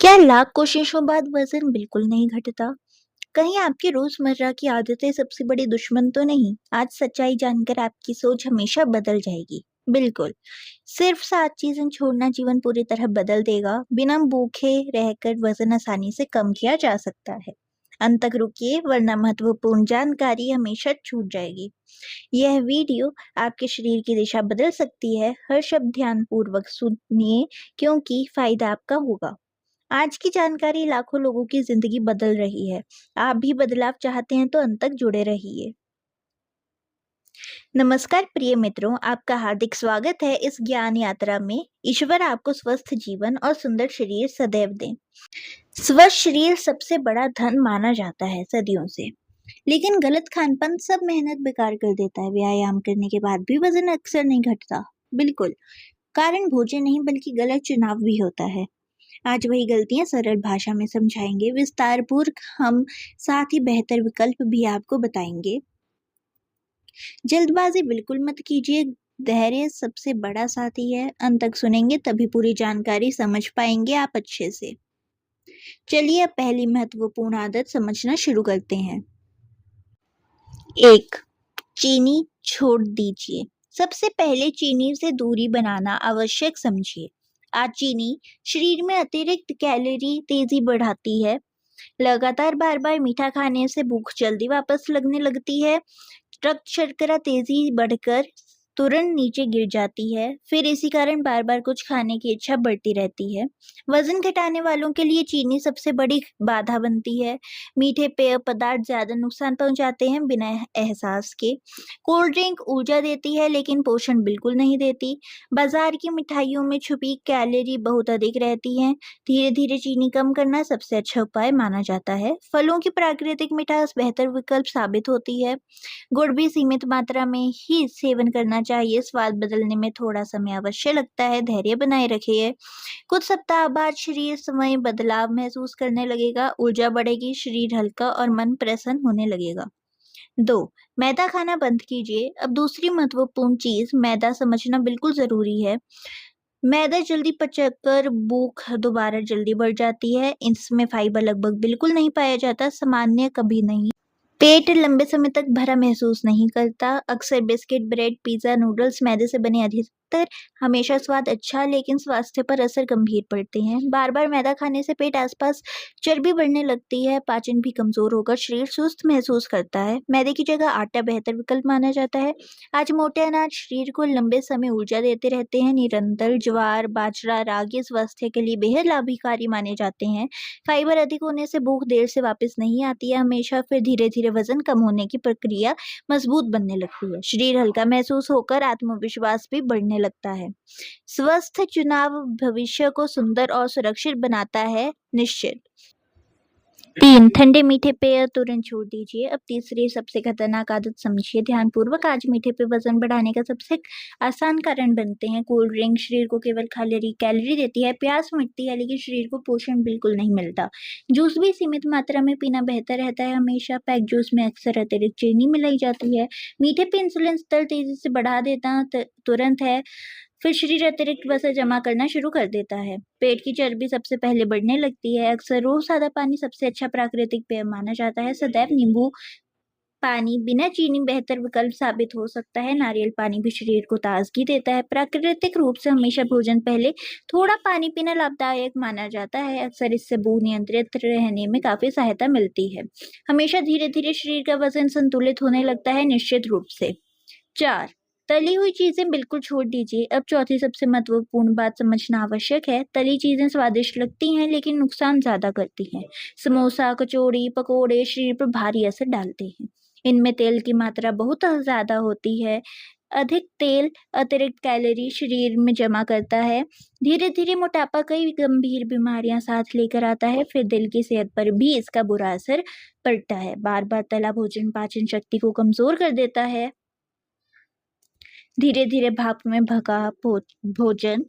क्या लाख कोशिशों बाद वजन बिल्कुल नहीं घटता? कहीं आपकी रोजमर्रा की आदतें सबसे बड़ी दुश्मन तो नहीं? आज सच्चाई जानकर आपकी सोच हमेशा बदल जाएगी। बिल्कुल, सिर्फ 7 चीजें छोड़ना जीवन पूरी तरह बदल देगा। बिना भूखे रहकर वजन आसानी से कम किया जा सकता है। अंत तक रुकिए वरना महत्वपूर्ण जानकारी हमेशा छूट जाएगी। यह वीडियो आपके शरीर की दिशा बदल सकती है। हर शब्द ध्यानपूर्वक सुनिए क्योंकि फायदा आपका होगा। आज की जानकारी लाखों लोगों की जिंदगी बदल रही है। आप भी बदलाव चाहते हैं तो अंत तक जुड़े रहिए। नमस्कार प्रिय मित्रों, आपका हार्दिक स्वागत है इस ज्ञान यात्रा में। ईश्वर आपको स्वस्थ जीवन और सुंदर शरीर सदैव दें। स्वस्थ शरीर सबसे बड़ा धन माना जाता है सदियों से, लेकिन गलत खानपान सब मेहनत बेकार कर देता है। व्यायाम करने के बाद भी वजन अक्सर नहीं घटता। बिल्कुल, कारण भोजन नहीं बल्कि गलत चुनाव भी होता है। आज वही गलतियां सरल भाषा में समझाएंगे विस्तारपूर्वक हम, साथ ही बेहतर विकल्प भी आपको बताएंगे। जल्दबाजी बिल्कुल मत कीजिए। धैर्य सबसे बड़ा साथी है। अंत तक सुनेंगे तभी पूरी जानकारी समझ पाएंगे आप अच्छे से। चलिए अब पहली महत्वपूर्ण आदत समझना शुरू करते हैं। 1. चीनी छोड़ दीजिए। सबसे पहले चीनी से दूरी बनाना आवश्यक समझिए। आज चीनी शरीर में अतिरिक्त कैलोरी तेजी बढ़ाती है। लगातार बार बार मीठा खाने से भूख जल्दी वापस लगने लगती है। रक्त शर्करा तेजी बढ़कर तुरंत नीचे गिर जाती है। फिर इसी कारण बार बार कुछ खाने की इच्छा बढ़ती रहती है। वजन घटाने वालों के लिए चीनी सबसे बड़ी बाधा बनती है। मीठे पेय पदार्थ ज्यादा नुकसान पहुंचाते हैं बिना एहसास के। कोल्ड ड्रिंक ऊर्जा देती है लेकिन पोषण बिल्कुल नहीं देती। बाजार की मिठाइयों में छुपी कैलोरी बहुत अधिक रहती है। धीरे धीरे चीनी कम करना सबसे अच्छा उपाय माना जाता है। फलों की प्राकृतिक मिठास बेहतर विकल्प साबित होती है। गुड़ भी सीमित मात्रा में ही सेवन करना चाहिए। स्वाद बदलने में थोड़ा समय अवश्य लगता है। धैर्य बनाए रखिए। कुछ सप्ताह बाद शरीर समय बदलाव महसूस करने लगेगा। ऊर्जा बढ़ेगी, शरीर हल्का और मन प्रसन्न होने लगेगा। 2. मैदा खाना बंद कीजिए। अब दूसरी महत्वपूर्ण चीज मैदा समझना बिल्कुल जरूरी है। मैदा जल्दी पचकर भूख दोबारा जल्दी बढ़ जाती है। इसमें फाइबर लगभग बिल्कुल नहीं पाया जाता, सामान्य कभी नहीं। पेट लंबे समय तक भरा महसूस नहीं करता। अक्सर बिस्किट, ब्रेड, पिज्जा, नूडल्स मैदे से बने अधिकतर हमेशा स्वाद अच्छा लेकिन स्वास्थ्य पर असर गंभीर पड़ते हैं। बार बार मैदा खाने से पेट आसपास चर्बी बढ़ने लगती है। पाचन भी कमजोर होकर शरीर सुस्त महसूस करता है। मैदे की जगह आटा बेहतर विकल्प माना जाता है। आज मोटे अनाज शरीर को लंबे समय ऊर्जा देते रहते हैं। निरंतर ज्वार, बाजरा, रागी स्वास्थ्य के लिए बेहद लाभकारी माने जाते हैं। फाइबर अधिक होने से भूख देर से वापस नहीं आती है हमेशा। फिर धीरे धीरे वजन कम होने की प्रक्रिया मजबूत बनने लगती है। शरीर हल्का महसूस होकर आत्मविश्वास भी बढ़ने लगता है। स्वस्थ चुनाव भविष्य को सुंदर और सुरक्षित बनाता है, निश्चित। 3. ठंडे मीठे पेय तुरंत छोड़ दीजिए। अब तीसरी सबसे खतरनाक आदत समझिए ध्यानपूर्वक। आज मीठे पेय वजन बढ़ाने का सबसे आसान कारण बनते हैं। कोल्ड ड्रिंक शरीर को केवल कैलोरी देती है, प्यास मिटती है, लेकिन शरीर को पोषण बिल्कुल नहीं मिलता। जूस भी सीमित मात्रा में पीना बेहतर रहता है हमेशा। पैक जूस में अक्सर अतिरिक्त चीनी मिलाई जाती है। मीठे पे इंसुलिन स्तर तेजी से बढ़ा देता तुरंत है। फिर शरीर अतिरिक्त वसा जमा करना शुरू कर देता है। पेट की चर्बी सबसे पहले बढ़ने लगती है। अक्सर रोज सादा पानी सबसे अच्छा प्राकृतिक पेय माना जाता है। सदैव नींबू पानी बिना चीनी बेहतर विकल्प साबित हो सकता है। नारियल पानी भी शरीर को ताजगी देता है। प्राकृतिक रूप से हमेशा भोजन पहले थोड़ा पानी पीना लाभदायक माना जाता है। अक्सर इससे भूख नियंत्रित रहने में काफी सहायता मिलती है। हमेशा धीरे धीरे शरीर का वजन संतुलित होने लगता है, निश्चित रूप से। 4. तली हुई चीजें बिल्कुल छोड़ दीजिए। अब चौथी सबसे महत्वपूर्ण बात समझना आवश्यक है। तली चीजें स्वादिष्ट लगती हैं लेकिन नुकसान ज्यादा करती हैं। समोसा, कचौड़ी, पकोड़े शरीर पर भारी असर डालते हैं। इनमें तेल की मात्रा बहुत ज्यादा होती है। अधिक तेल अतिरिक्त कैलोरी शरीर में जमा करता है। धीरे धीरे मोटापा कई गंभीर बीमारियां साथ लेकर आता है। फिर दिल की सेहत पर भी इसका बुरा असर पड़ता है। बार बार तला भोजन पाचन शक्ति को कमजोर कर देता है। धीरे धीरे भाप में भगा भोजन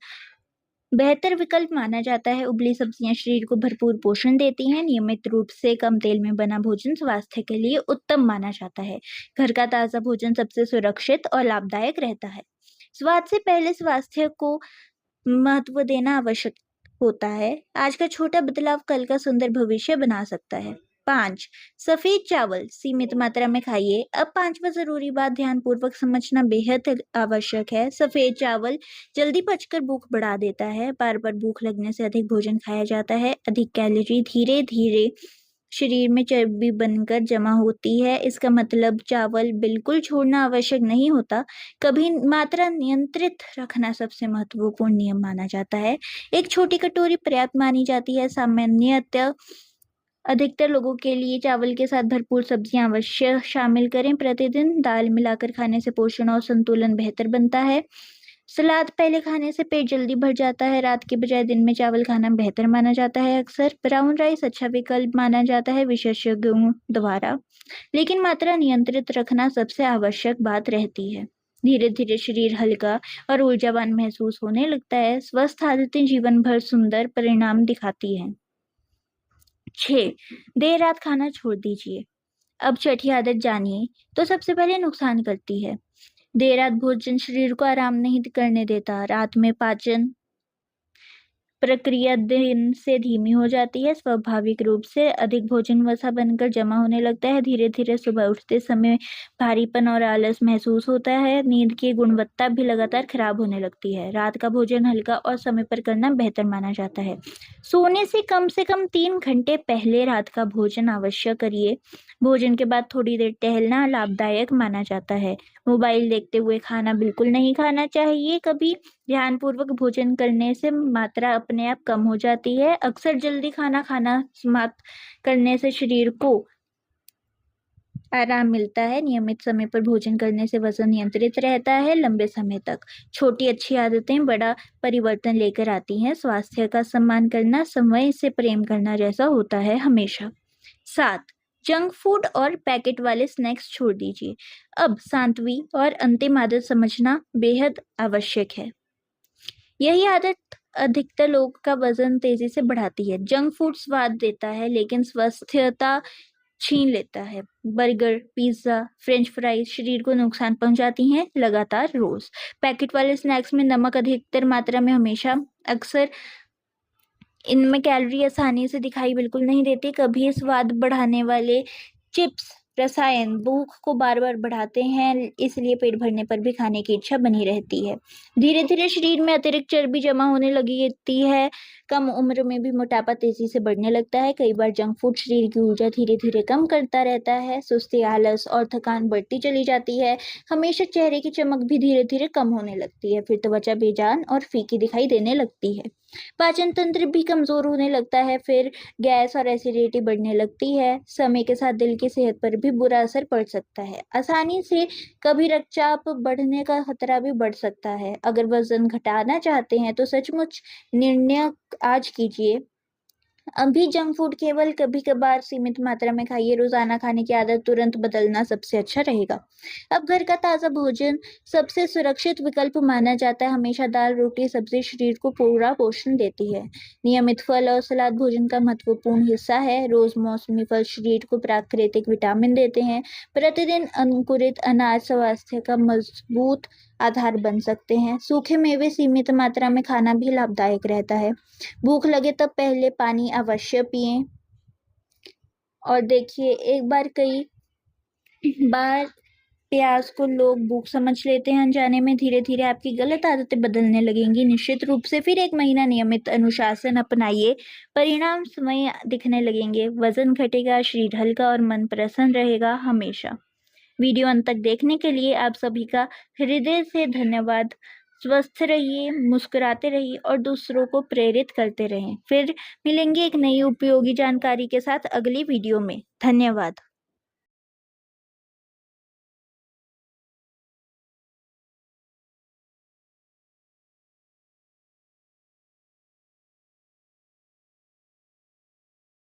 बेहतर विकल्प माना जाता है। उबली सब्जियां शरीर को भरपूर पोषण देती हैं। नियमित रूप से कम तेल में बना भोजन स्वास्थ्य के लिए उत्तम माना जाता है। घर का ताजा भोजन सबसे सुरक्षित और लाभदायक रहता है। स्वाद से पहले स्वास्थ्य को महत्व देना आवश्यक होता है। आज का छोटा बदलाव कल का सुंदर भविष्य बना सकता है। 5. सफेद चावल सीमित मात्रा में खाइए। अब 5वां जरूरी बात ध्यानपूर्वक समझना बेहद आवश्यक है। सफेद चावल जल्दी पचकर भूख बढ़ा देता है। बार बार भूख लगने से अधिक भोजन खाया जाता है। अधिक कैलोरी धीरे धीरे शरीर में चर्बी बनकर जमा होती है। इसका मतलब चावल बिल्कुल छोड़ना आवश्यक नहीं होता। कभी मात्रा नियंत्रित रखना सबसे महत्वपूर्ण नियम माना जाता है। एक छोटी कटोरी पर्याप्त मानी जाती है। सामान्यतः अधिकतर लोगों के लिए चावल के साथ भरपूर सब्जियां अवश्य शामिल करें। प्रतिदिन दाल मिलाकर खाने से पोषण और संतुलन बेहतर बनता है। सलाद पहले खाने से पेट जल्दी भर जाता है। रात के बजाय दिन में चावल खाना बेहतर माना जाता है। अक्सर ब्राउन राइस अच्छा विकल्प माना जाता है विशेषज्ञों द्वारा, लेकिन मात्रा नियंत्रित रखना सबसे आवश्यक बात रहती है। धीरे धीरे शरीर हल्का और ऊर्जावान महसूस होने लगता है। स्वस्थ आदतें जीवन भर सुंदर परिणाम दिखाती हैं। 6. देर रात खाना छोड़ दीजिए। अब छठी आदत जानिए तो सबसे पहले नुकसान करती है। देर रात भोजन शरीर को आराम नहीं करने देता। रात में पाचन प्रक्रिया दिन से धीमी हो जाती है। स्वाभाविक रूप से अधिक भोजन वसा बनकर जमा होने लगता है। धीरे धीरे सुबह उठते समय भारीपन और आलस महसूस होता है। नींद की गुणवत्ता भी लगातार खराब होने लगती है। रात का भोजन हल्का और समय पर करना बेहतर माना जाता है। सोने से कम 3 घंटे पहले रात का भोजन अवश्य करिए। भोजन के बाद थोड़ी देर टहलना लाभदायक माना जाता है। मोबाइल देखते हुए खाना बिल्कुल नहीं खाना चाहिए। कभी ध्यानपूर्वक भोजन करने से मात्रा अपने आप कम हो जाती है। अक्सर जल्दी खाना समाप्त करने से शरीर को आराम मिलता है। नियमित समय पर भोजन करने से वजन नियंत्रित रहता है लंबे समय तक। छोटी अच्छी आदतें बड़ा परिवर्तन लेकर आती हैं। स्वास्थ्य का सम्मान करना समय से प्रेम करना जैसा होता है हमेशा। 7. जंक फूड और पैकेट वाले स्नैक्स छोड़ दीजिए। अब 7वीं और अंतिम आदत समझना बेहद आवश्यक है। यही आदत अधिकतर लोग का वजन तेजी से बढ़ाती है। जंक फूड स्वाद देता है लेकिन स्वस्थता छीन लेता है। बर्गर, पिज्जा, फ्रेंच फ्राइज शरीर को नुकसान पहुंचाती हैं लगातार रोज। पैकेट वाले स्नैक्स में नमक अधिकतर मात्रा में हमेशा अक्सर इनमें कैलोरी आसानी से दिखाई बिल्कुल नहीं देती। कभी स्वाद बढ़ाने वाले चिप्स रसायन भूख को बार बार बढ़ाते हैं, इसलिए पेट भरने पर भी खाने की इच्छा बनी रहती है। धीरे धीरे शरीर में अतिरिक्त चर्बी जमा होने लगती है। कम उम्र में भी मोटापा तेजी से बढ़ने लगता है। कई बार जंक फूड शरीर की ऊर्जा धीरे धीरे कम करता रहता है। सुस्ती, आलस और थकान बढ़ती चली जाती है। हमेशा चेहरे की चमक भी धीरे धीरे कम होने लगती है। फिर त्वचा बेजान और फीकी दिखाई देने लगती है। पाचन तंत्र भी कमजोर होने लगता है। फिर गैस और एसिडिटी बढ़ने लगती है। समय के साथ दिल की सेहत पर भी बुरा असर पड़ सकता है। आसानी से कभी रक्तचाप बढ़ने का खतरा भी बढ़ सकता है। अगर वजन घटाना चाहते हैं तो सचमुच निर्णय आज कीजिए। अभी जंक फूड केवल कभी कभार सीमित मात्रा में खाइए। रोजाना खाने की आदत तुरंत बदलना सबसे अच्छा रहेगा। अब घर का ताजा भोजन सबसे सुरक्षित विकल्प माना जाता है। हमेशा दाल, रोटी, सब्जी शरीर को पूरा पोषण देती है। नियमित फल और सलाद भोजन का महत्वपूर्ण हिस्सा है। रोज मौसमी फल शरीर को प्राकृतिक विटामिन देते हैं। प्रतिदिन अंकुरित अनाज स्वास्थ्य का मजबूत आधार बन सकते हैं। सूखे मेवे सीमित मात्रा में खाना भी लाभदायक रहता है। भूख लगे तब पहले पानी अवश्य पिएं। और देखिए, एक बार कई बार प्याज को लोग भूख समझ लेते हैं अनजाने में। धीरे धीरे आपकी गलत आदतें बदलने लगेंगी। निश्चित रूप से फिर 1 महीना नियमित अनुशासन अपनाइए, परिणाम समय दिखने लगेंगे। वजन घटेगा, शरीर हल्का और मन प्रसन्न रहेगा हमेशा। वीडियो अंत तक देखने के लिए आप सभी का हृदय से धन्यवाद। स्वस्थ रहिए, मुस्कुराते रहिए और दूसरों को प्रेरित करते रहें। फिर मिलेंगे एक नई उपयोगी जानकारी के साथ अगली वीडियो में। धन्यवाद।